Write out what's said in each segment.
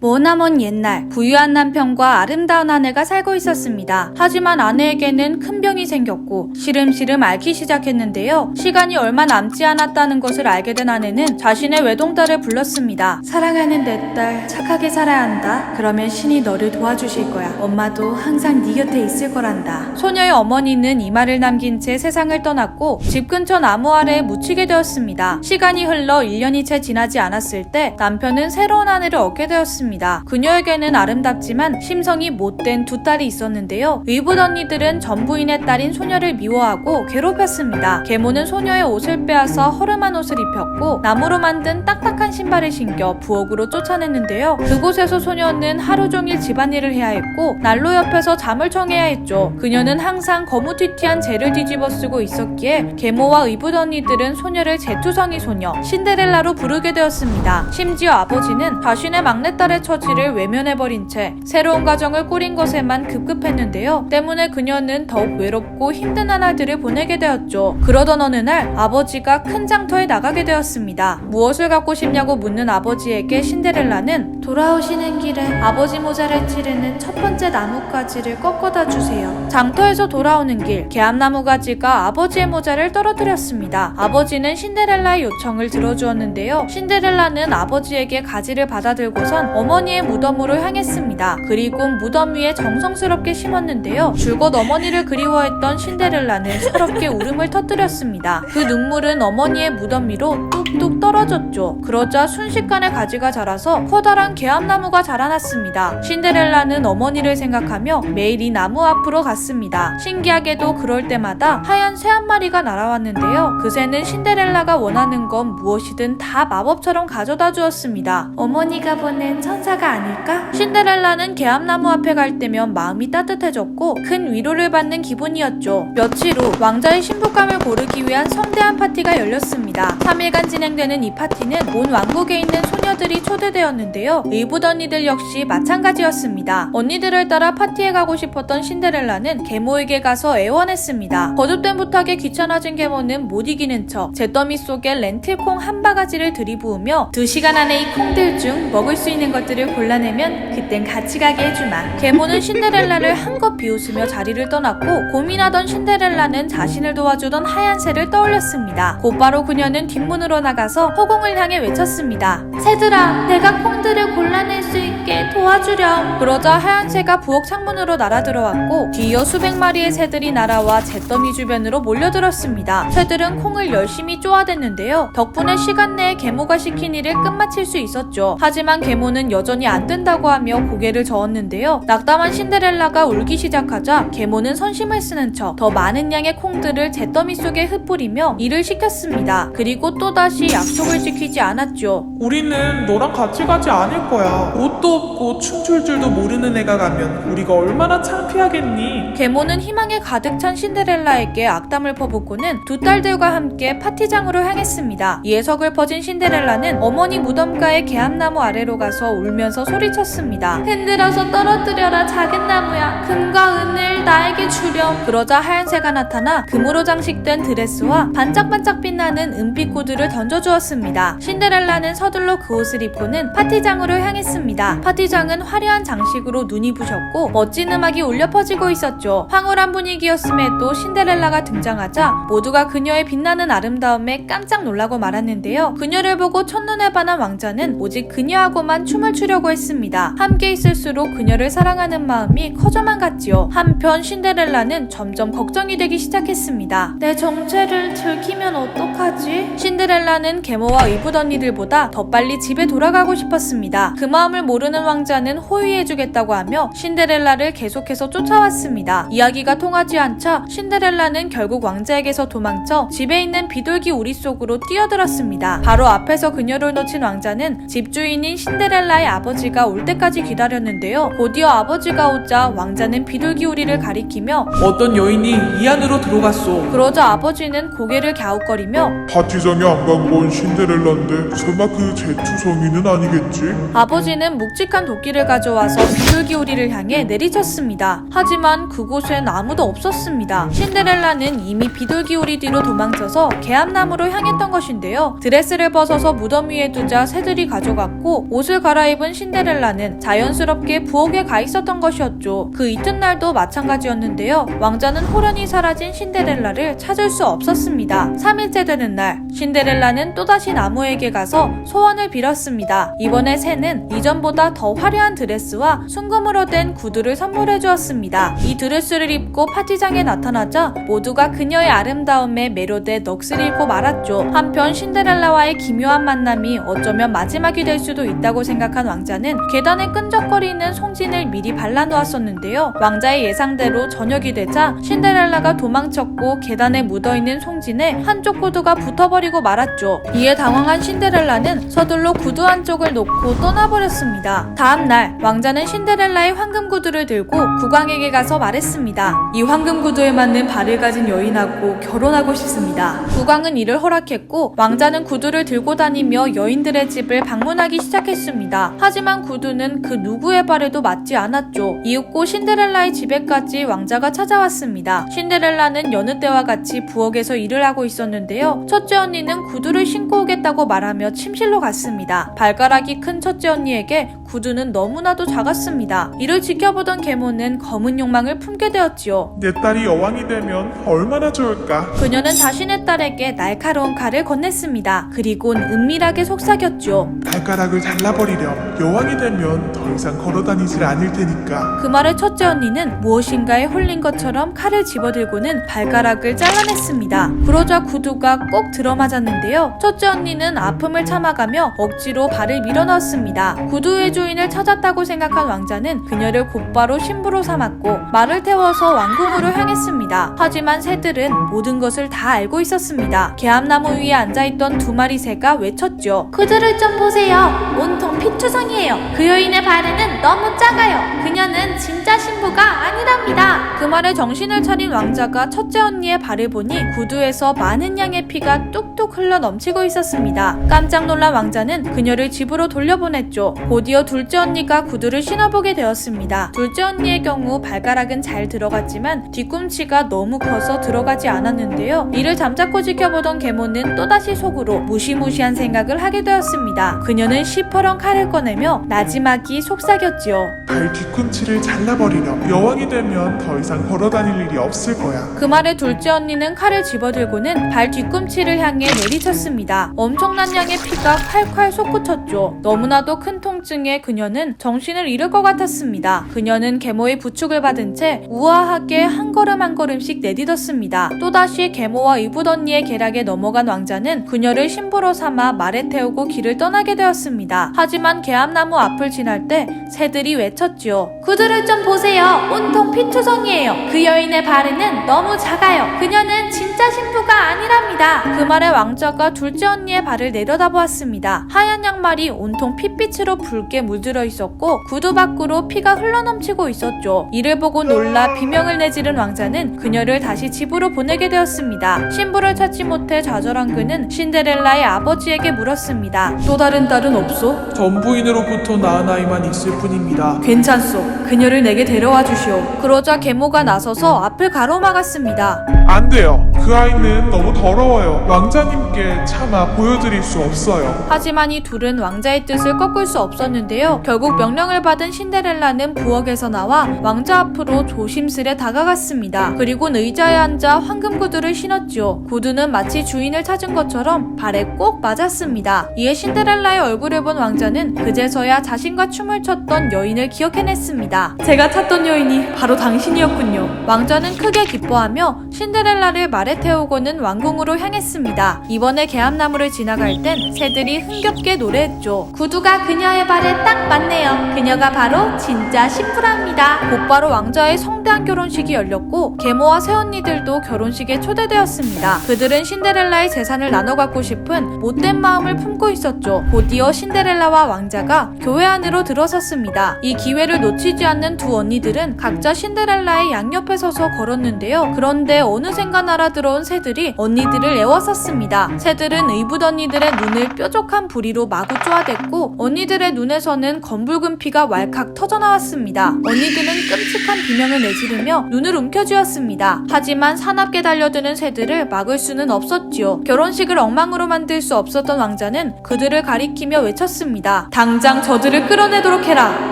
머나먼 옛날 부유한 남편과 아름다운 아내가 살고 있었습니다. 하지만 아내에게는 큰 병이 생겼고 시름시름 앓기 시작했는데요. 시간이 얼마 남지 않았다는 것을 알게 된 아내는 자신의 외동딸을 불렀습니다. 사랑하는 내 딸, 착하게 살아야 한다. 그러면 신이 너를 도와주실 거야. 엄마도 항상 네 곁에 있을 거란다. 소녀의 어머니는 이 말을 남긴 채 세상을 떠났고 집 근처 나무 아래에 묻히게 되었습니다. 시간이 흘러 1년이 채 지나지 않았을 때 남편은 새로운 아내를 얻게 되었습니다. 그녀에게는 아름답지만 심성이 못된 두 딸이 있었는데요. 의붓 언니들은 전 부인의 딸인 소녀를 미워하고 괴롭혔습니다. 계모는 소녀의 옷을 빼앗아 허름한 옷을 입혔고 나무로 만든 딱딱한 신발을 신겨 부엌으로 쫓아냈는데요. 그곳에서 소녀는 하루 종일 집안일을 해야 했고 난로 옆에서 잠을 청해야 했죠. 그녀는 항상 거무튀튀한 재를 뒤집어 쓰고 있었기에 계모와 의붓 언니들은 소녀를 재투성이 소녀 신데렐라로 부르게 되었습니다. 심지어 아버지는 자신의 막내딸의 처지를 외면해버린 채 새로운 가정을 꾸린 것에만 급급했는데요. 때문에 그녀는 더욱 외롭고 힘든 나날들을 보내게 되었죠. 그러던 어느 날 아버지가 큰 장터에 나가게 되었습니다. 무엇을 갖고 싶냐고 묻는 아버지에게 신데렐라는 돌아오시는 길에 아버지 모자를 찌르는 첫 번째 나뭇가지를 꺾어다 주세요. 장터에서 돌아오는 길 개암나무 가지가 아버지의 모자를 떨어뜨렸습니다. 아버지는 신데렐라의 요청을 들어주었는데요. 신데렐라는 아버지에게 가지를 받아들고선 어머니의 무덤으로 향했습니다. 그리고 무덤 위에 정성스럽게 심었는데요. 줄곧 어머니를 그리워했던 신데렐라는 서럽게 울음을 터뜨렸습니다. 그 눈물은 어머니의 무덤 위로 뚝뚝 떨어졌죠. 그러자 순식간에 가지가 자라서 커다란 개암나무가 자라났습니다. 신데렐라는 어머니를 생각하며 매일 이 나무 앞으로 갔습니다. 신기하게도 그럴 때마다 하얀 새 한 마리가 날아왔는데요. 그 새는 신데렐라가 원하는 건 무엇이든 다 마법처럼 가져다 주었습니다. 어머니가 보낸 천사가 아닐까? 신데렐라는 개암나무 앞에 갈 때면 마음이 따뜻해졌고 큰 위로를 받는 기분이었죠. 며칠 후 왕자의 신부감을 고르기 위한 성대한 파티가 열렸습니다. 3일간 진행되는 이 파티는 온 왕국에 있는 소녀들이 초대되었는데요. 의붓 언니들 역시 마찬가지였습니다. 언니들을 따라 파티에 가고 싶었던 신데렐라는 계모에게 가서 애원했습니다. 거듭된 부탁에 귀찮아진 계모는 못 이기는 척 잿더미 속에 렌틸콩 한 바가지를 들이부으며 2시간 안에 이 콩들 중 먹을 수 있는 것들을 골라내면 그땐 같이 가게 해주마. 계모는 신데렐라를 한껏 비웃으며 자리를 떠났고 고민하던 신데렐라는 자신을 도와주던 하얀 새를 떠올렸습니다. 곧바로 그녀는 뒷문으로 나가서 허공을 향해 외쳤습니다. 새들아, 내가 콩들을 골라낼 수 있게 도와주렴. 그러자 하얀 새가 부엌 창문으로 날아들어왔고 뒤이어 수백 마리의 새들이 날아와 잿더미 주변으로 몰려들었습니다. 새들은 콩을 열심히 쪼아댔는데요. 덕분에 시간 내에 계모가 시킨 일을 끝마칠 수 있었죠. 하지만 계모는 여전히 안 된다고 하며 고개를 저었는데요. 낙담한 신데렐라가 울기 시작하자 계모는 선심을 쓰는 척 더 많은 양의 콩들을 잿더미 속에 흩뿌리며 일을 시켰습니다. 그리고 또다시 약속을 지키지 않았죠. 우리는 너랑 같이 가지 않을 거야. 옷도 없고 춤출 줄도 모르는 애가 가면 우리가 얼마나 창피하겠니? 계모는 희망에 가득 찬 신데렐라에게 악담을 퍼붓고는 두 딸들과 함께 파티장으로 향했습니다. 이에 서글퍼진 신데렐라는 어머니 무덤가의 개암나무 아래로 가서 울면서 소리쳤습니다. 흔들어서 떨어뜨려라 작은 나무야. 금과 은을 나에게 주렴. 그러자 하얀새가 나타나 금으로 장식된 드레스와 반짝반짝 빛나는 은빛 구두를 던져주었습니다. 신데렐라는 서둘러 그 옷을 입고는 파티장으로 향했습니다. 파티장은 화려한 장식으로 눈이 부셨고 멋진 음악이 울려 퍼지고 있었죠. 황홀한 분위기였음에도 신데렐라가 등장하자 모두가 그녀의 빛나는 아름다움에 깜짝 놀라고 말았는데요. 그녀를 보고 첫눈에 반한 왕자는 오직 그녀하고만 춤을 추려고 했습니다. 함께 있을수록 그녀를 사랑하는 마음이 커져만 갔지요. 한편 신데렐라는 점점 걱정이 되기 시작했습니다. 내 정체를 들키면 어떡하지? 신데렐라는 계모와 의붓 언니들보다 더 빨리 집에 돌아가고 싶었습니다. 그 마음을 모르는 왕자는 호위해주겠다고 하며 신데렐라를 계속해서 쫓아왔습니다. 이야기가 통하지 않자 신데렐라는 결국 왕자에게서 도망쳐 집에 있는 비둘기 우리 속으로 뛰어들었습니다. 바로 앞에서 그녀를 놓친 왕자는 집주인인 신데렐라의 아버지가 올 때까지 기다렸는데요. 곧이어 아버지가 오자 왕자는 비둘기 우리를 가리키며 어떤 여인이 이 안으로 들어갔소. 그러자 아버지는 고개를 갸웃거리며 파티장에 안 간 건 신데렐라인데 설마 그 제투성이는 아니겠지? 아버지는 묵직한 도끼를 가져와서 비둘기우리를 향해 내리쳤습니다. 하지만 그곳엔 아무도 없었습니다. 신데렐라는 이미 비둘기우리 뒤로 도망쳐서 개암나무로 향했던 것인데요. 드레스를 벗어서 무덤 위에 두자 새들이 가져갔고 옷을 갈아입은 신데렐라는 자연스럽게 부엌에 가 있었던 것이었죠. 그 이튿날도 마찬가지였는데요. 왕자는 호련히 사라진 신데렐라를 찾을 수 없었습니다. 3일째 되는 날, 신데렐라는 또다시 나무에게 가서 소원을 빌었습니다. 이번에 새는 이전보다 더 화려한 드레스와 순금으로 된 구두를 선물해 주었습니다. 이 드레스를 입고 파티장에 나타나자 모두가 그녀의 아름다움에 매료돼 넋을 잃고 말았죠. 한편 신데렐라와의 기묘한 만남이 어쩌면 마지막이 될 수도 있다고 생각한 왕자는 계단에 끈적거리는 송진을 미리 발라놓았었는데요. 왕자의 예상대로 저녁이 되자 신데렐라가 도망쳤고 계단에 묻어있는 송진에 한쪽 구두가 붙어버리고 말았죠. 이에 당황한 신데렐라는 서둘러 구두 한쪽을 놓고 떠나버렸습니다. 다음날 왕자는 신데렐라의 황금 구두를 들고 국왕에게 가서 말했습니다. 이 황금 구두에 맞는 발을 가진 여인하고 결혼하고 싶습니다. 국왕은 이를 허락했고 왕자는 구두를 들고 다니며 여인들의 집을 방문하기 시작했습니다. 하지만 구두는 그 누구의 발에도 맞지 않았죠. 이윽고 신데렐라의 집에까지 왕자가 찾아왔습니다. 신데렐라는 여느 때와 같이 부엌에서 일을 하고 있었는데요. 첫째 언니는 구두를 신고 오겠다고 말하며 침실로 갔습니다. 발가락이 큰 첫째 언니에게 구두는 너무나도 작았습니다. 이를 지켜보던 계모는 검은 욕망을 품게 되었지요. 내 딸이 여왕이 되면 얼마나 좋을까? 그녀는 자신의 딸에게 날카로운 칼을 건넸습니다. 그리곤 은밀하게 속삭였죠. 발가락을 잘라버리렴. 여왕이 되면 더 이상 걸어다니질 않을 테니까. 그 말에 첫째 언니는 무엇인가에 홀린 것처럼 칼을 집어들고는 발가락을 잘라냈습니다. 그러자 구두가 꼭 들어맞았는데요. 첫째 언니는 아픔을 참아가며 억지로 발을 밀어넣었습니다. 구두의 주인을 찾았다고 생각한 왕자는 그녀를 곧바로 신부로 삼았고 말을 태워서 왕궁으로 향했습니다. 하지만 새들은 모든 것을 다 알고 있었습니다. 개암나무 위에 앉아있던 두 마리 새가 외쳤죠. 구두를 좀 보세요. 온통 피투성이에요. 그 여인의 발에는 너무 작아요. 그녀는 진짜 신부가 아니랍니다. 그 말에 정신을 차린 왕자가 첫째 언니의 발을 보니 구두에서 많은 양의 피가 뚝뚝 흘러 넘치고 있었습니다. 깜짝 놀란 왕자는 그녀를 집으로 돌려보냈죠. 곧이어 둘째 언니가 구두를 신어보게 되었습니다. 둘째 언니의 경우 발가락은 잘 들어갔지만 뒤꿈치가 너무 커서 들어가지 않았는데요. 이를 잠자코 지켜보던 계모는 또다시 속으로 무시무시한 생각을 하게 되었습니다. 그녀는 시퍼런 칼을 꺼내며 나지막이 속삭였지요. 발 뒤꿈치를 잘라버리렴. 여왕이 되면 더 이상 걸어다닐 일이 없을 거야. 그 말에 둘째 언니는 칼을 집어들고는 발 뒤꿈치를 향해 내리쳤습니다. 엄청난 양의 피가 칼칼 솟구쳤죠. 너무나도 큰 통증에 그녀는 정신을 잃을 것 같았습니다. 그녀는 계모의 부축을 받은 채 우아하게 한 걸음 한 걸음씩 내딛었습니다. 또다시 계모와 이붓 언니의 계략에 넘어간 왕자는 그녀를 신부로 삼아 말에 태우고 길을 떠나게 되었습니다. 하지만 개암나무 앞을 지날 때 새들이 외쳤지요. 구두를 좀 보세요. 온통 피투성이에요. 그 여인의 발에는 너무 작아요. 그녀는 진짜 신부가 아니랍니다. 그 말에 왕자가 둘째 언니의 발을 내려다보았습니다. 하얀 양말이 온통 핏빛으로 붉게 물들어 있었고 구두 밖으로 피가 흘러넘치고 있었죠. 이를 보고 놀라 비명을 내지른 왕자는 그녀를 다시 집으로 보내게 되었습니다. 신부를 찾지 못해 좌절한 그는 신데렐라의 아버지에게 물었습니다. 또 다른 딸은 없소? 전부인으로부터 낳은 아이만 있을 뿐입니다. 괜찮소. 그녀를 내게 데려와 주시오. 그러자 계모가 나서서 앞을 가로막았습니다. 안 돼요. 그 아이는 너무 더러워요. 왕자님께 차마 보여드릴 수 없어요. 하지만 이 둘은 왕자의 뜻을 꺾을 수 없었는데요. 결국 명령을 받은 신데렐라는 부엌에서 나와 왕자 앞으로 조심스레 다가갔습니다. 그리고 의자에 앉아 황금 구두를 신었지요. 구두는 마치 주인을 찾은 것처럼 발에 꼭 맞았습니다. 이에 신데렐라의 얼굴을 본 왕자는 그제서야 자신과 춤을 췄던 여인을 기억해냈습니다. 제가 찾던 여인이 바로 당신이었군요. 왕자는 크게 기뻐하며 신데렐라를 말에 태우고는 왕궁으로 향했습니다. 이번에 개암나무를 지나갈 땐 새들이 흥겹게 노래했죠. 구두가 그녀의 발에 딱 맞네요. 그녀가 바로 진짜 신부랍니다. 곧바로 왕자의 성대한 결혼식이 열렸고 계모와 새언니들도 결혼식에 초대되었습니다. 그들은 신데렐라의 재산을 나눠 갖고 싶은 못된 마음을 품고 있었죠. 곧이어 신데렐라와 왕자가 교회 안으로 들어섰습니다. 이 기회를 놓치지 않는 두 언니들은 각자 신데렐라의 양옆에 서서 걸었는데요. 그런데 어느샌가 날아들어온 새들이 언니들을 에워쌌습니다. 새들은 이붓 언니들의 눈을 뾰족한 부리로 마구 쪼아댔고 언니들의 눈에서는 손에서는 검붉은 피가 왈칵 터져나왔습니다. 언니들은 끔찍한 비명을 내지르며 눈을 움켜쥐었습니다. 하지만 사납게 달려드는 새들을 막을 수는 없었지요. 결혼식을 엉망으로 만들 수 없었던 왕자는 그들을 가리키며 외쳤습니다. 당장 저들을 끌어내도록 해라.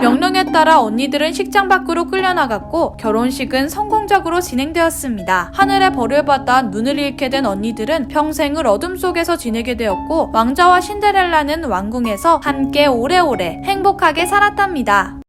명령에 따라 언니들은 식장 밖으로 끌려나갔고 결혼식은 성공적으로 진행되었습니다. 하늘의 벌을 받아 눈을 잃게 된 언니들은 평생을 어둠 속에서 지내게 되었고 왕자와 신데렐라는 왕궁에서 함께 오래오래 행복하게 살았답니다.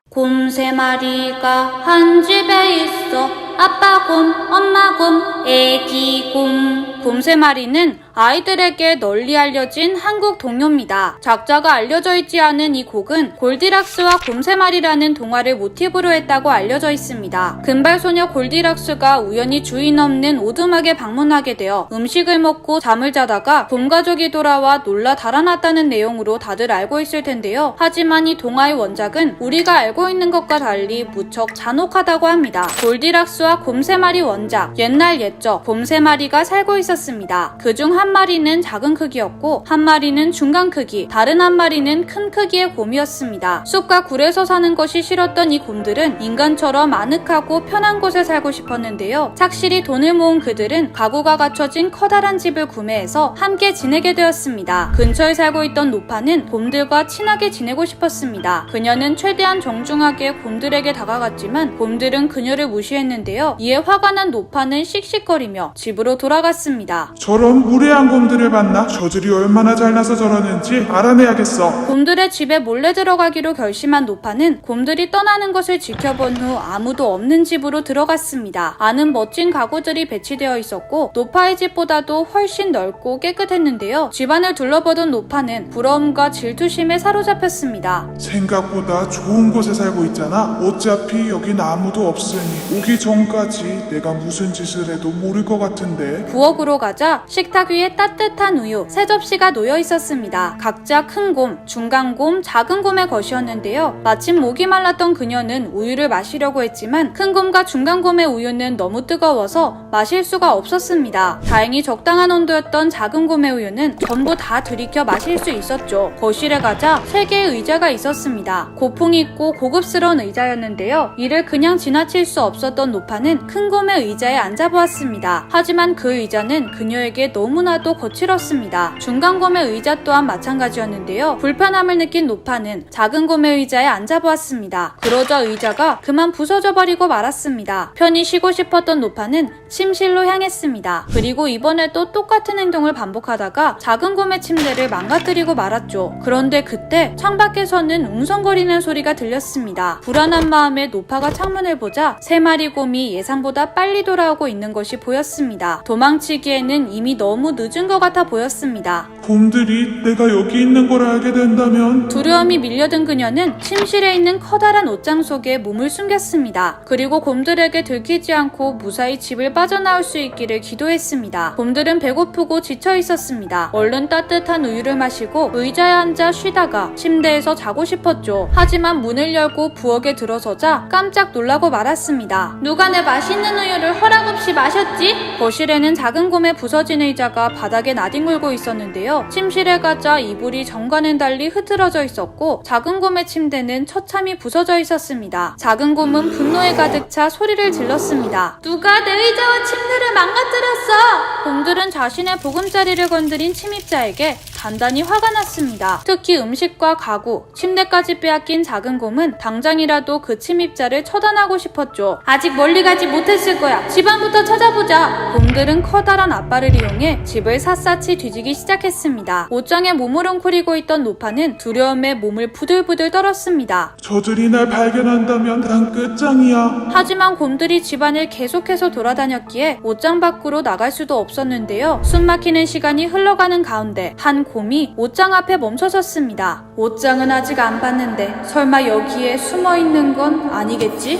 곰 3마리가 한 집에 있어. 아빠 곰, 엄마 곰, 애기 곰. 곰 3마리는 아이들에게 널리 알려진 한국 동요입니다. 작자가 알려져 있지 않은 이 곡은 골디락스와 곰 3마리라는 동화를 모티브로 했다고 알려져 있습니다. 금발소녀 골디락스가 우연히 주인 없는 오두막에 방문하게 되어 음식을 먹고 잠을 자다가 곰 가족이 돌아와 놀라 달아났다는 내용으로 다들 알고 있을 텐데요. 하지만 이 동화의 원작은 우리가 알고 있는 것과 달리 무척 잔혹하다고 합니다. 골디락스와 곰 3마리 원작, 옛날 옛적 곰 3마리가 살고 있었습니다. 그중 한 마리는 작은 크기였고 한 마리는 중간 크기, 다른 한 마리는 큰 크기의 곰이었습니다. 숲과 굴에서 사는 것이 싫었던 이 곰들은 인간처럼 아늑하고 편한 곳에 살고 싶었는데요. 착실히 돈을 모은 그들은 가구가 갖춰진 커다란 집을 구매해서 함께 지내게 되었습니다. 근처에 살고 있던 노파는 곰들과 친하게 지내고 싶었습니다. 그녀는 최대한 정중하게 곰들에게 다가갔지만 곰들은 그녀를 무시했는데요. 이에 화가 난 노파는 씩씩거리며 집으로 돌아갔습니다. 저런 무례한 곰들을 봤나? 저들이 얼마나 잘나서 저러는지 알아내야겠어. 곰들의 집에 몰래 들어가기로 결심한 노파는 곰들이 떠나는 것을 지켜본 후 아무도 없는 집으로 들어갔습니다. 안은 멋진 가구들이 배치되어 있었고 노파의 집보다도 훨씬 넓고 깨끗했는데요. 집안을 둘러보던 노파는 부러움과 질투심에 사로잡혔습니다. 생각보다 좋은 곳에 살고 있잖아. 어차피 여긴 아무도 없으니 오기 전까지 내가 무슨 짓을 해도 모를 것 같은데. 부엌으로 가자 식탁 위에 따뜻한 우유 3접시가 놓여 있었습니다. 각자 큰 곰, 중간 곰, 작은 곰의 것이었는데요. 마침 목이 말랐던 그녀는 우유를 마시려고 했지만 큰 곰과 중간 곰의 우유는 너무 뜨거워서 마실 수가 없었습니다. 다행히 적당한 온도였던 작은 곰의 우유는 전부 다 들이켜 마실 수 있었죠. 거실에 가자 3개의 의자가 있었습니다. 고풍이 있고 고급스러운 의자였는데요. 이를 그냥 지나칠 수 없었던 노파는 큰 곰의 의자에 앉아보았습니다. 하지만 그 의자는 그녀에게 너무나도 거칠었습니다. 중간 곰의 의자 또한 마찬가지였는데요. 불편함을 느낀 노파는 작은 곰의 의자에 앉아보았습니다. 그러자 의자가 그만 부서져 버리고 말았습니다. 편히 쉬고 싶었던 노파는 침실로 향했습니다. 그리고 이번에도 똑같은 행동을 반복하다가 작은 곰의 침대를 망가뜨리고 말았죠. 그런데 그때 창밖에서는 웅성거리는 소리가 들렸습니다. 불안한 마음에 노파가 창문을 보자 3마리 곰이 예상보다 빨리 돌아오고 있는 것이 보였습니다. 도망치기에는 이미 너무 늦은 것 같아 보였습니다. 곰들이 내가 여기 있는 걸 알게 된다면. 두려움이 밀려든 그녀는 침실에 있는 커다란 옷장 속에 몸을 숨겼습니다. 그리고 곰들에게 들키지 않고 무사히 집을 빠져나올 수 있기를 기도했습니다. 곰들은 배고프고 지쳐 있었습니다. 얼른 따뜻한 우유를 마시고 의자에 앉아 쉬다가 침대에서 자고 싶었죠. 하지만 문을 열고 부엌에 들어서자 깜짝 놀라고 말았습니다. 누가 내 맛있는 우유를 허락 없이 마셨지? 거실에는 작은 곰의 부서진 의자가 바닥에 나뒹굴고 있었는데요. 침실에 가자 이불이 전과는 달리 흐트러져 있었고 작은 곰의 침대는 처참히 부서져 있었습니다. 작은 곰은 분노에 가득 차 소리를 질렀습니다. 누가 내 의자와 침대를 망가뜨렸어? 곰들은 자신의 보금자리를 건드린 침입자에게 단단히 화가 났습니다. 특히 음식과 가구, 침대까지 빼앗긴 작은 곰은 당장이라도 그 침입자를 처단하고 싶었죠. 아직 멀리 가지 못했을 거야. 집안부터 찾아보자. 곰들은 커다란 앞발을 이용해 집을 샅샅이 뒤지기 시작했습니다. 옷장에 몸을 웅크리고 있던 노파는 두려움에 몸을 부들부들 떨었습니다. 저들이 날 발견한다면 난 끝장이야. 하지만 곰들이 집안을 계속해서 돌아다녔기에 옷장 밖으로 나갈 수도 없었는데요. 숨막히는 시간이 흘러가는 가운데 한 곰이 옷장 앞에 멈춰섰습니다. 옷장은 아직 안 봤는데 설마 여기에 숨어 있는 건 아니겠지?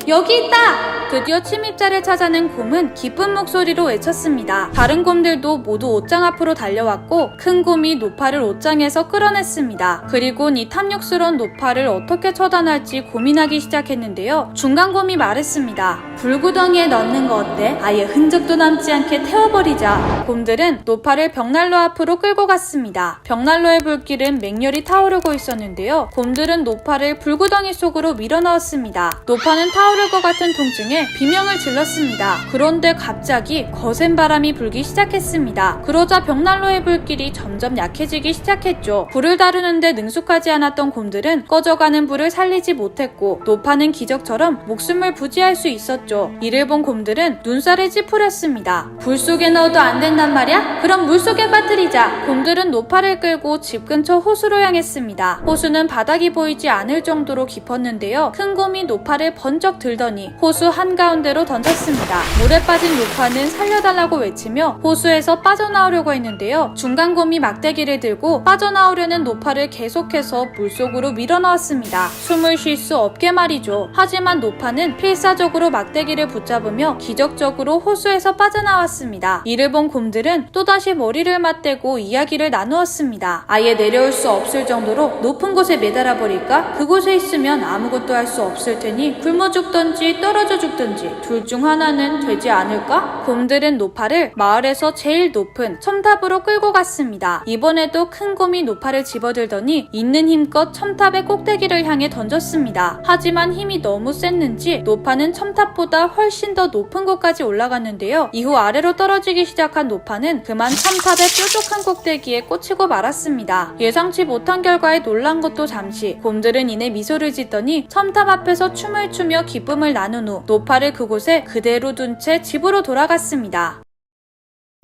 여기 있다! 드디어 침입자를 찾아낸 곰은 기쁜 목소리로 외쳤습니다. 다른 곰들도 모두 옷장 앞으로 달려왔고 큰 곰이 노파를 옷장에서 끌어냈습니다. 그리곤 이 탐욕스러운 노파를 어떻게 처단할지 고민하기 시작했는데요. 중간 곰이 말했습니다. 불구덩이에 넣는 거 어때? 아예 흔적도 남지 않게 태워버리자. 곰들은 노파를 벽난로 앞으로 끌고 갔습니다. 벽난로의 불길은 맹렬히 타오르고 있었는데요. 곰들은 노파를 불구덩이 속으로 밀어넣었습니다. 노파는 타오를 것 같은 통증에 비명을 질렀습니다. 그런데 갑자기 거센 바람이 불기 시작했습니다. 그러자 벽난로의 불길이 점점 약해지기 시작했죠. 불을 다루는데 능숙하지 않았던 곰들은 꺼져가는 불을 살리지 못했고 노파는 기적처럼 목숨을 부지할 수 있었죠. 이를 본 곰들은 눈살을 찌푸렸습니다. 불 속에 넣어도 안 된단 말이야? 그럼 물 속에 빠뜨리자. 곰들은 노파를 끌고 집 근처 호수로 향했습니다. 호수는 바닥이 보이지 않을 정도로 깊었는데요. 큰 곰이 노파를 번쩍 들더니 호수 한가운데로 던졌습니다. 물에 빠진 노파는 살려달라고 외치며 호수에서 빠져나오려고 했는데요. 중간 곰이 막대기를 들고 빠져나오려는 노파를 계속해서 물속으로 밀어넣었습니다. 숨을 쉴 수 없게 말이죠. 하지만 노파는 필사적으로 막대기를 붙잡으며 기적적으로 호수에서 빠져나왔습니다. 이를 본 곰들은 또다시 머리를 맞대고 이야기를 나누었습니다. 아예 내려올 수 없을 정도로 높은 곳에 매달아 버릴까? 그곳에 있으면 아무것도 할 수 없을 테니 굶어 죽던지 떨어져 죽던지 둘 중 하나는 되지 않을까? 곰들은 노파를 마을에서 제일 높은 첨탑으로 끌고 갔습니다. 이번에도 큰 곰이 노파를 집어들더니 있는 힘껏 첨탑의 꼭대기를 향해 던졌습니다. 하지만 힘이 너무 셌는지 노파는 첨탑보다 훨씬 더 높은 곳까지 올라갔는데요. 이후 아래로 떨어지기 시작한 노파는 그만 첨탑의 뾰족한 꼭대기에 꽂히고 말았습니다. 예상치 못한 결과에 놀란 것도 잠시, 곰들은 이내 미소를 짓더니 첨탑 앞에서 춤을 추며 기쁨을 나눈 후 노파를 그곳에 그대로 둔 채 집으로 돌아갔습니다.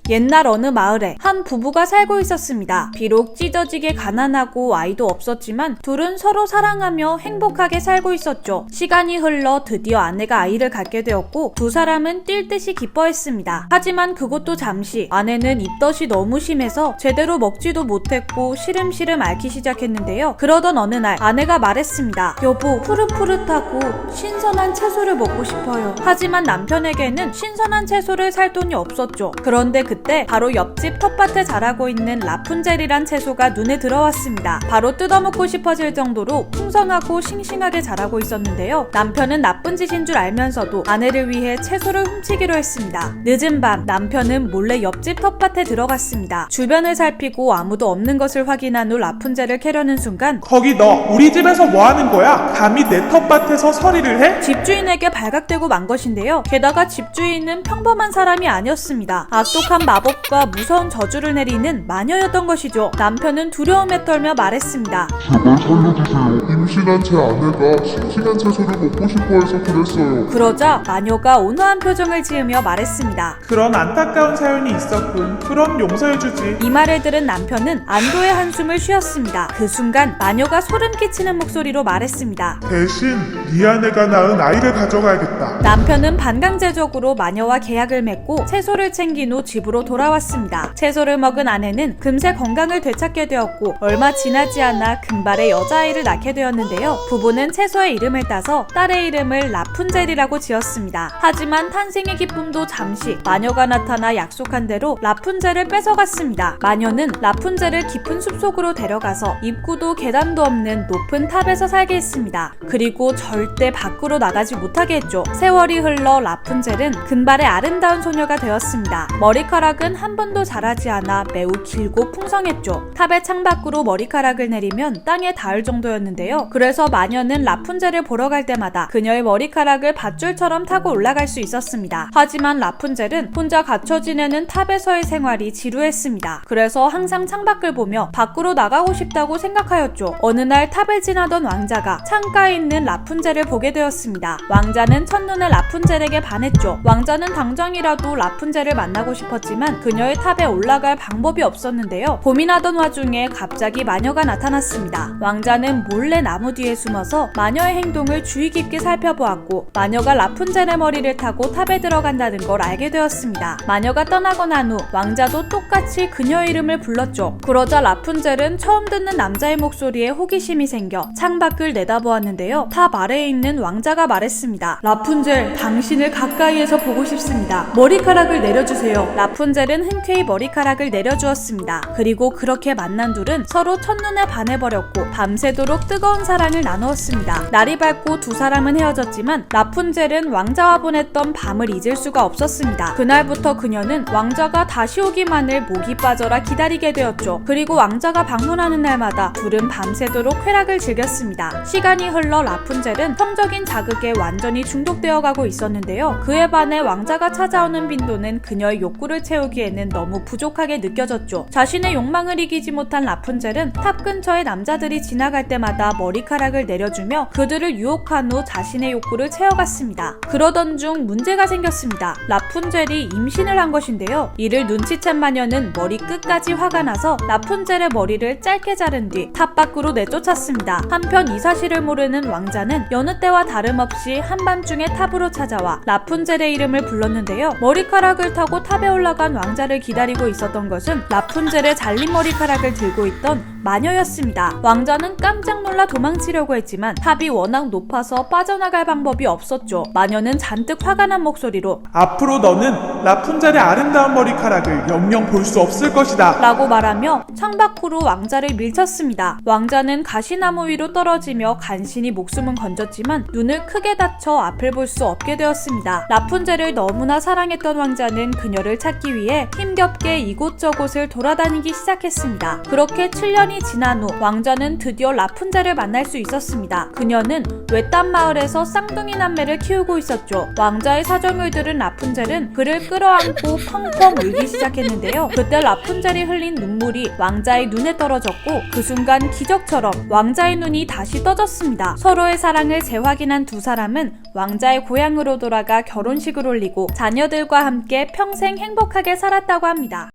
옛날 어느 마을에 한 부부가 살고 있었습니다. 비록 찢어지게 가난하고 아이도 없었지만 둘은 서로 사랑하며 행복하게 살고 있었죠. 시간이 흘러 드디어 아내가 아이를 갖게 되었고 두 사람은 뛸 듯이 기뻐했습니다. 하지만 그것도 잠시, 아내는 입덧이 너무 심해서 제대로 먹지도 못했고 시름시름 앓기 시작했는데요. 그러던 어느 날 아내가 말했습니다. 여보, 푸릇푸릇하고 신선한 채소를 먹고 싶어요. 하지만 남편에게는 신선한 채소를 살 돈이 없었죠. 그런데 그때 바로 옆집 텃밭에 자라고 있는 라푼젤이란 채소가 눈에 들어왔습니다. 바로 뜯어먹고 싶어질 정도로 풍성하고 싱싱하게 자라고 있었는데요. 남편은 나쁜 짓인 줄 알면서도 아내를 위해 채소를 훔치기로 했습니다. 늦은 밤 남편은 몰래 옆집 텃밭에 들어갔습니다. 주변을 살피고 아무도 없는 것을 확인한 후 라푼젤을 캐려는 순간 거기 너 우리 집에서 뭐 하는 거야? 감히 내 텃밭에서 서리를 해? 집주인에게 발각되고 만 것인데요. 게다가 집주인은 평범한 사람이 아니었습니다. 악독한 마법과 무서운 저주를 내리는 마녀였던 것이죠. 남편은 두려움에 떨며 말했습니다. 제발 살려주세요. 임신한 제 아내가 싱싱한 채소를 먹고 싶어 해서 그랬어요. 그러자 마녀가 온화한 표정을 지으며 말했습니다. 그런 안타까운 사연이 있었군. 그럼 용서해주지. 이 말을 들은 남편은 안도의 한숨을 쉬었습니다. 그 순간 마녀가 소름 끼치는 목소리로 말했습니다. 대신 네 아내가 낳은 아이를 가져가야겠다. 남편은 반강제적으로 마녀와 계약을 맺고 채소를 챙긴 후 집으로 돌아왔습니다. 채소를 먹은 아내는 금세 건강을 되찾게 되었고 얼마 지나지 않아 금발의 여자아이를 낳게 되었는데요. 부부는 채소의 이름을 따서 딸의 이름을 라푼젤이라고 지었습니다. 하지만 탄생의 기쁨도 잠시, 마녀가 나타나 약속한 대로 라푼젤을 뺏어갔습니다. 마녀는 라푼젤을 깊은 숲속으로 데려가서 입구도 계단도 없는 높은 탑에서 살게 했습니다. 그리고 절대 밖으로 나가지 못하게 했죠. 세월이 흘러 라푼젤은 금발의 아름다운 소녀가 되었습니다. 머리카락은 한 번도 자라지 않아 매우 길고 풍성했죠. 탑의 창밖으로 머리카락을 내리면 땅에 닿을 정도였는데요. 그래서 마녀는 라푼젤을 보러 갈 때마다 그녀의 머리카락을 밧줄처럼 타고 올라갈 수 있었습니다. 하지만 라푼젤은 혼자 갇혀 지내는 탑에서의 생활이 지루했습니다. 그래서 항상 창밖을 보며 밖으로 나가고 싶다고 생각하였죠. 어느 날 탑을 지나던 왕자가 창가에 있는 라푼젤을 보게 되었습니다. 왕자는 첫눈에 라푼젤에게 반했죠. 왕자는 당장이라도 라푼젤을 만나고 싶었지만 있었지만 그녀의 탑에 올라갈 방법이 없었는데요. 고민하던 와중에 갑자기 마녀가 나타났습니다. 왕자는 몰래 나무 뒤에 숨어서 마녀의 행동을 주의 깊게 살펴보았고 마녀가 라푼젤의 머리를 타고 탑에 들어간다는 걸 알게 되었습니다. 마녀가 떠나고 난 후 왕자도 똑같이 그녀의 이름을 불렀죠. 그러자 라푼젤은 처음 듣는 남자의 목소리에 호기심이 생겨 창밖을 내다보았는데요. 탑 아래에 있는 왕자가 말했습니다. 라푼젤, 당신을 가까이에서 보고 싶습니다. 머리카락을 내려주세요. 라푼젤은 흔쾌히 머리카락을 내려주었습니다. 그리고 그렇게 만난 둘은 서로 첫눈에 반해버렸고 밤새도록 뜨거운 사랑을 나누었습니다. 날이 밝고 두 사람은 헤어졌지만 라푼젤은 왕자와 보냈던 밤을 잊을 수가 없었습니다. 그날부터 그녀는 왕자가 다시 오기만을 목이 빠져라 기다리게 되었죠. 그리고 왕자가 방문하는 날마다 둘은 밤새도록 쾌락을 즐겼습니다. 시간이 흘러 라푼젤은 성적인 자극에 완전히 중독되어 가고 있었는데요. 그에 반해 왕자가 찾아오는 빈도는 그녀의 욕구를 채우기에는 너무 부족하게 느껴졌죠. 자신의 욕망을 이기지 못한 라푼젤은 탑 근처에 남자들이 지나갈 때마다 머리카락을 내려주며 그들을 유혹한 후 자신의 욕구를 채워갔습니다. 그러던 중 문제가 생겼습니다. 라푼젤이 임신을 한 것인데요. 이를 눈치챈 마녀는 머리 끝까지 화가 나서 라푼젤의 머리를 짧게 자른 뒤 탑 밖으로 내쫓았습니다. 한편 이 사실을 모르는 왕자는 여느 때와 다름없이 한밤중에 탑으로 찾아와 라푼젤의 이름을 불렀는데요. 머리카락을 타고 탑에 올라간 왕자를 기다리고 있었던 것은 라푼젤의 잘린 머리카락을 들고 있던 마녀였습니다. 왕자는 깜짝 놀라 도망치려고 했지만 탑이 워낙 높아서 빠져나갈 방법이 없었죠. 마녀는 잔뜩 화가 난 목소리로 앞으로 너는 라푼젤의 아름다운 머리카락을 영영 볼 수 없을 것이다 라고 말하며 창밖으로 왕자를 밀쳤습니다. 왕자는 가시나무 위로 떨어지며 간신히 목숨은 건졌지만 눈을 크게 다쳐 앞을 볼 수 없게 되었습니다. 라푼젤을 너무나 사랑했던 왕자는 그녀를 찾기 위해 힘겹게 이곳저곳을 돌아다니기 시작했습니다. 그렇게 7년이 지난 후 왕자는 드디어 라푼젤을 만날 수 있었습니다. 그녀는 외딴 마을에서 쌍둥이 남매를 키우고 있었죠. 왕자의 사정을 들은 라푼젤은 그를 끌어안고 펑펑 울기 시작했는데요. 그때 라푼젤이 흘린 눈물이 왕자의 눈에 떨어졌고 그 순간 기적처럼 왕자의 눈이 다시 떠졌습니다. 서로의 사랑을 재확인한 두 사람은 왕자의 고향으로 돌아가 결혼식을 올리고 자녀들과 함께 평생 행복하게 살았다고 합니다.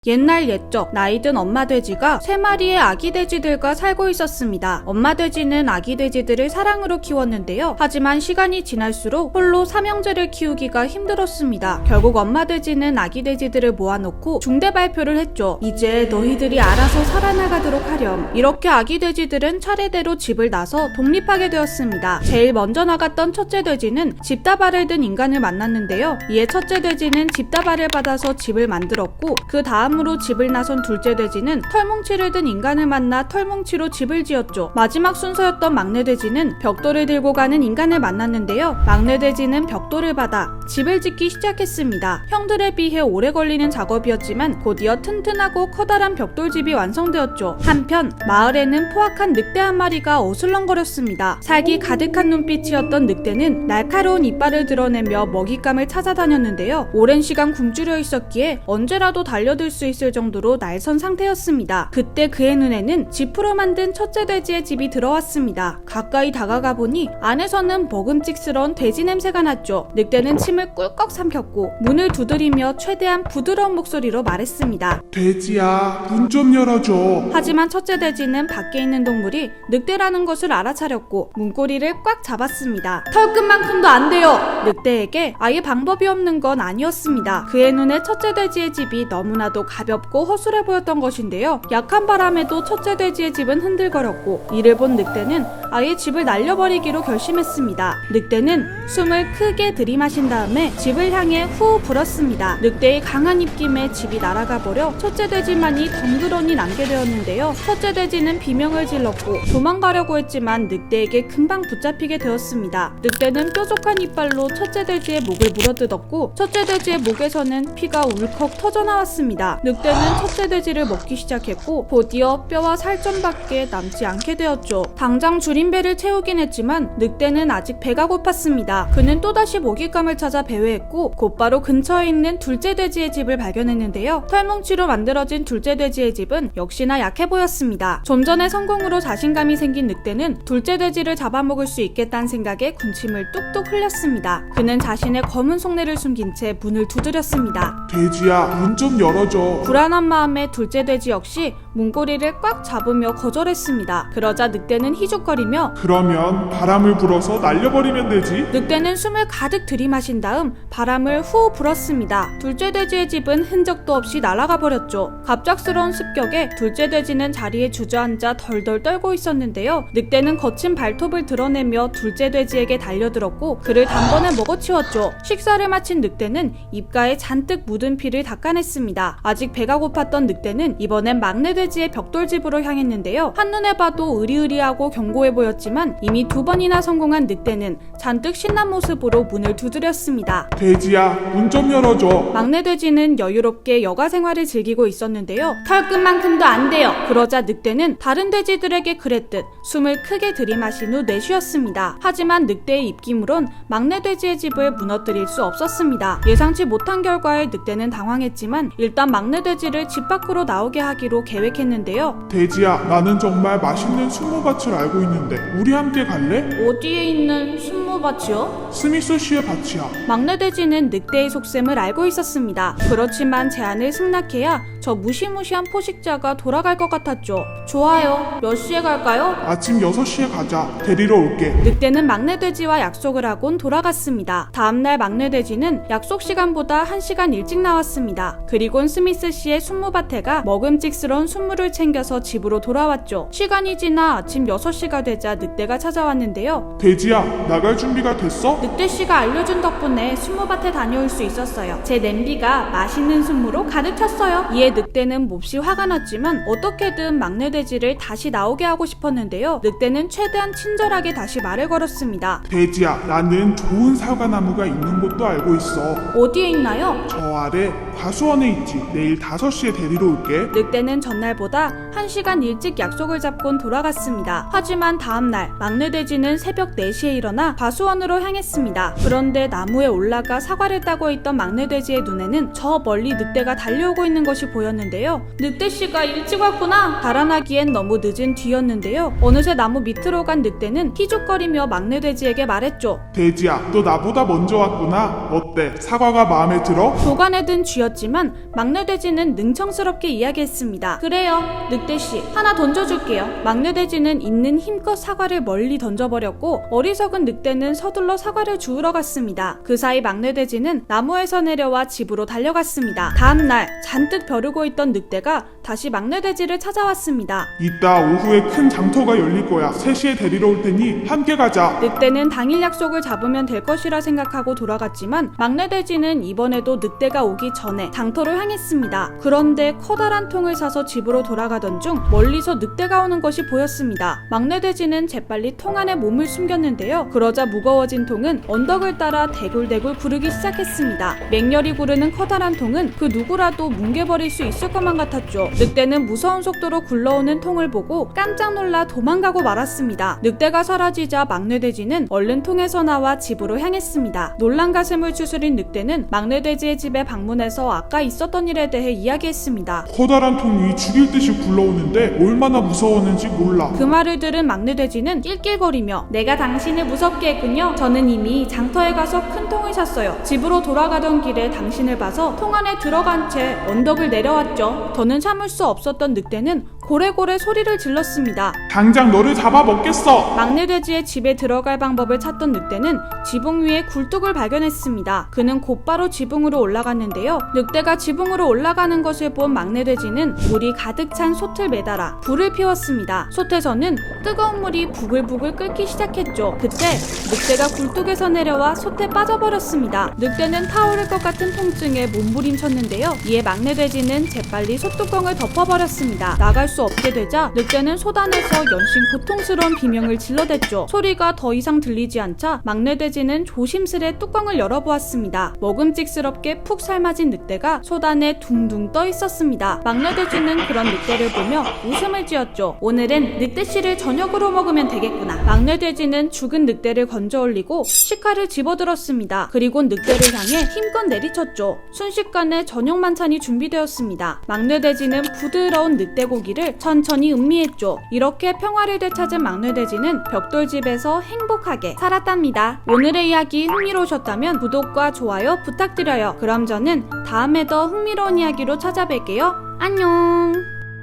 옛날 옛적 나이든 엄마 돼지가 3마리의 아기 돼지들과 살고 있었습니다. 엄마 돼지는 아기 돼지들을 사랑으로 키웠는데요. 하지만 시간이 지날수록 홀로 삼형제를 키우기가 힘들었습니다. 결국 엄마 돼지는 아기 돼지들을 모아놓고 중대 발표를 했죠. 이제 너희들이 알아서 살아나가도록 하렴. 이렇게 아기 돼지들은 차례대로 집을 나서 독립하게 되었습니다. 제일 먼저 나갔던 첫째 돼지는 집다발을 든 인간을 만났는데요. 이에 첫째 돼지는 집다발을 받아서 집을 만들었고 그 다음으로 집을 나선 둘째 돼지는 털뭉치를 든 인간을 만나 털뭉치로 집을 지었죠. 마지막 순서였던 막내 돼지는 벽돌을 들고 가는 인간을 만났는데요. 막내 돼지는 벽돌을 받아 집을 짓기 시작했습니다. 형들에 비해 오래 걸리는 작업이었지만 곧이어 튼튼하고 커다란 벽돌집이 완성되었죠. 한편 마을에는 포악한 늑대 한 마리가 어슬렁거렸습니다. 살기 가득한 눈빛이었던 늑대는 날카로운 이빨을 드러내며 먹잇감을 찾아다녔는데요. 오랜 시간 굶주려 있었기에 언제라도 달려들 수 있을 정도로 날선 상태였습니다. 그때 그의 눈에는 지프로 만든 첫째 돼지의 집이 들어왔습니다. 가까이 다가가 보니 안에서는 먹음직스러운 돼지 냄새가 났죠. 늑대는 침을 꿀꺽 삼켰고 문을 두드리며 최대한 부드러운 목소리로 말했습니다. 돼지야, 문 좀 열어줘. 하지만 첫째 돼지는 밖에 있는 동물이 늑대라는 것을 알아차렸고 문고리를 꽉 잡았습니다. 털끝만큼도 안 돼요! 늑대에게 아예 방법이 없는 건 아니었습니다. 그의 눈에 첫째 돼지의 집이 너무나도 가볍고 허술해 보였던 것인데요. 약한 바람에도 첫째 돼지의 집은 흔들거렸고 이를 본 늑대는 아예 집을 날려버리기로 결심했습니다. 늑대는 숨을 크게 들이마신 다음에 집을 향해 후 불었습니다. 늑대의 강한 입김에 집이 날아가 버려 첫째 돼지만이 덩그러니 남게 되었는데요. 첫째 돼지는 비명을 질렀고 도망가려고 했지만 늑대에게 금방 붙잡히게 되었습니다. 늑대는 뾰족한 이빨로 첫째 돼지의 목을 물어뜯었고 첫째 돼지의 목에서는 피가 울컥 터져나왔습니다. 늑대는 첫째 돼지를 먹기 시작했고 곧이어 뼈와 살점밖에 남지 않게 되었죠. 당장 줄이 줄인 배를 채우긴 했지만 늑대는 아직 배가 고팠습니다. 그는 또다시 먹잇감을 찾아 배회했고 곧바로 근처에 있는 둘째 돼지의 집을 발견했는데요. 털뭉치로 만들어진 둘째 돼지의 집은 역시나 약해 보였습니다. 좀 전에 성공으로 자신감이 생긴 늑대는 둘째 돼지를 잡아먹을 수 있겠다는 생각에 군침을 뚝뚝 흘렸습니다. 그는 자신의 검은 속내를 숨긴 채 문을 두드렸습니다. 돼지야, 문 좀 열어줘. 불안한 마음에 둘째 돼지 역시 문고리를 꽉 잡으며 거절했습니다. 그러자 늑대는 희죽거리며 그러면 바람을 불어서 날려버리면 되지. 늑대는 숨을 가득 들이마신 다음 바람을 후 불었습니다. 둘째 돼지의 집은 흔적도 없이 날아가 버렸죠. 갑작스러운 습격에 둘째 돼지는 자리에 주저앉아 덜덜 떨고 있었는데요. 늑대는 거친 발톱을 드러내며 둘째 돼지에게 달려들었고 그를 단번에 먹어치웠죠. 식사를 마친 늑대는 입가에 잔뜩 묻은 피를 닦아냈습니다. 아직 배가 고팠던 늑대는 이번엔 막내 돼지의 벽돌집으로 향했는데요. 한눈에 봐도 으리으리하고 견고해 보였지만 이미 2번이나 성공한 늑대는 잔뜩 신난 모습으로 문을 두드렸습니다. 돼지야, 문 좀 열어줘. 막내 돼지는 여유롭게 여가 생활을 즐기고 있었는데요. 털끝만큼도 안 돼요. 그러자 늑대는 다른 돼지들에게 그랬듯 숨을 크게 들이마신 후 내쉬었습니다. 하지만 늑대의 입김으론 막내 돼지의 집을 무너뜨릴 수 없었습니다. 예상치 못한 결과에 늑대는 당황했지만 일단 막내 돼지를 집 밖으로 나오게 하기로 계획했는데요. 돼지야, 나는 정말 맛있는 순무밭을 알고 있는데 우리 함께 갈래? 어디에 있는 순무밭이요? 스미소시의 밭이야. 막내 돼지는 늑대의 속셈을 알고 있었습니다. 그렇지만 제안을 승낙해야 저 무시무시한 포식자가 돌아갈 것 같았죠. 좋아요. 몇 시에 갈까요? 아침 6시에 가자. 데리러 올게. 늑대는 막내 돼지와 약속을 하곤 돌아갔습니다. 다음날 막내 돼지는 약속 시간보다 1시간 일찍 나왔습니다. 그리곤 스미스 씨의 순무밭에 가 먹음직스러운 순무를 챙겨서 집으로 돌아왔죠. 시간이 지나 아침 6시가 되자 늑대가 찾아왔는데요. 돼지야, 나갈 준비가 됐어? 늑대 씨가 알려준 덕분에 순무밭에 다녀올 수 있었어요. 제 냄비가 맛있는 순무로 가득 찼어요. 이에 늑대는 몹시 화가 났지만 어떻게든 막내 돼지를 다시 나오게 하고 싶었는데요. 늑대는 최대한 친절하게 다시 말을 걸었습니다. 돼지야, 나는 좋은 사과나무가 있는 곳도 알고 있어. 어디에 있나요? 저 아래 과수원에 있지. 내일 5시에 데리러 올게. 늑대는 전날보다 1시간 일찍 약속을 잡곤 돌아갔습니다. 하지만 다음날 막내 돼지는 새벽 4시에 일어나 과수원으로 향했습니다. 그런데 나무에 올라가 사과를 따고 있던 막내 돼지의 눈에는 저 멀리 늑대가 달려오고 있는 것이 보였는데요. 늑대씨가 일찍 왔구나. 달아나기엔 너무 늦은 뒤였는데요. 어느새 나무 밑으로 간 늑대는 희죽거리며 막내 돼지에게 말했죠. 돼지야, 너 나보다 먼저 왔구나. 어때? 사과가 마음에 들어? 도간에 든 쥐였지만 막내 돼지는 능청스럽게 이야기했습니다. 그래요. 늑대씨, 하나 던져줄게요. 막내 돼지는 있는 힘껏 사과를 멀리 던져버렸고 어리석은 늑대는 서둘러 사과를 주우러 갔습니다. 그 사이 막내 돼지는 나무에서 내려와 집으로 달려갔습니다. 다음날 잔뜩 벼르고 있던 늑대가 다시 막내 돼지를 찾아왔습니다. 이따 오후에 큰 장터가 열릴 거야. 3시에 데리러 올 테니 함께 가자. 늑대는 당일 약속을 잡으면 될 것이라 생각하고 돌아갔지만 막내 돼지는 이번에도 늑대가 오기 전에 장터로 향했습니다. 그런데 커다란 통을 사서 집으로 돌아가던 중 멀리서 늑대가 오는 것이 보였습니다. 막내 돼지는 재빨리 통 안에 몸을 숨겼는데요. 그러자 무거워진 통은 언덕을 따라 대굴대굴 구르기 시작했습니다. 맹렬히 구르는 커다란 통은 그 누구라도 뭉개버릴 수 있을 것만 같았죠. 늑대는 무서운 속도로 굴러오는 통을 보고 깜짝 놀라 도망가고 말았습니다. 늑대가 사라지자 막내 돼지는 얼른 통에서 나와 집으로 향했습니다. 놀란 가슴을 추스린 늑대는 막내 돼지의 집에 방문해서 아까 있었던 일에 대해 이야기했습니다. 커다란 통이 죽일 듯이 굴러오는데 얼마나 무서웠는지 몰라. 그 말을 들은 막내 돼지는 낄낄거리며 내가 당신을 무섭게 했군요. 저는 이미 장터에 가서 큰 통을 샀어요. 집으로 돌아가던 길에 당신을 봐서 통 안에 들어간 채 언덕을 내려왔죠. 더는 참을 수 없었던 늑대는 고래고래 소리를 질렀습니다. 당장 너를 잡아먹겠어. 막내 돼지의 집에 들어갈 방법을 찾던 늑대는 지붕 위에 굴뚝을 발견했습니다. 그는 곧바로 지붕으로 올라갔는데요. 늑대가 지붕으로 올라가는 것을 본 막내 돼지는 물이 가득 찬 솥을 매달아 불을 피웠습니다. 솥에서는 뜨거운 물이 부글부글 끓기 시작했죠. 그때 늑대가 굴뚝에서 내려와 솥에 빠져버렸습니다. 늑대는 타오를 것 같은 통증에 몸부림쳤는데요. 이에 막내 돼지는 재빨리 솥뚜껑을 덮어버렸습니다. 나갈 수 수 없게 되자 늑대는 소단에서 연신 고통스러운 비명을 질러댔죠. 소리가 더 이상 들리지 않자 막내 돼지는 조심스레 뚜껑을 열어보았습니다. 먹음직스럽게 푹 삶아진 늑대가 소단에 둥둥 떠 있었습니다. 막내 돼지는 그런 늑대를 보며 웃음을 지었죠. 오늘은 늑대씨를 저녁으로 먹으면 되겠구나. 막내 돼지는 죽은 늑대를 건져 올리고 식칼을 집어들었습니다. 그리고 늑대를 향해 힘껏 내리쳤죠. 순식간에 저녁 만찬이 준비되었습니다. 막내 돼지는 부드러운 늑대 고기를 천천히 음미했죠. 이렇게 평화를 되찾은 막내 돼지는 벽돌집에서 행복하게 살았답니다. 오늘의 이야기 흥미로우셨다면 구독과 좋아요 부탁드려요. 그럼 저는 다음에 더 흥미로운 이야기로 찾아뵐게요. 안녕.